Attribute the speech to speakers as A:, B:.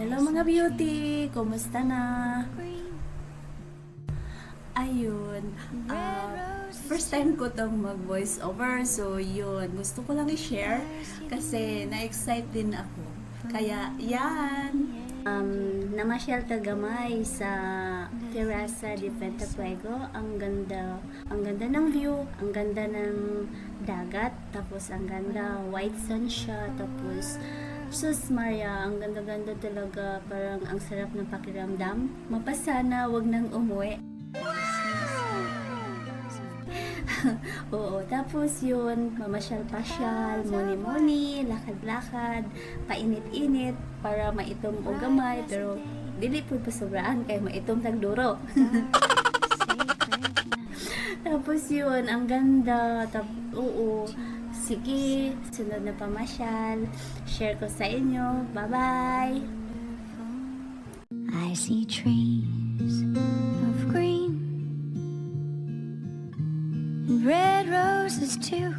A: Hello mga beauty! Kumusta na? Ayun, first time ko tong mag-voice over. So yun, gusto ko lang i-share kasi na-excite din ako. Kaya yan! Namasyal ka gamay sa Terrazas de Punta Fuego. Ang ganda ng view, ang ganda ng dagat, tapos ang ganda, white sun siya, tapos sus Maria, ang ganda-ganda talaga, parang ang sarap ng pakiramdam. Mapasana, wag nang umuwi. Oo, tapos yun, mamasyal-pasyal, muni-muni, lakad-lakad, painit-init, para maitom o gamay, pero dili po pasobraan kay maitom tagduro. Tapos yun, ang ganda, oo, sige, sunod na pamasyal, share ko sa inyo, bye-bye!
B: I see trees of green and red roses too.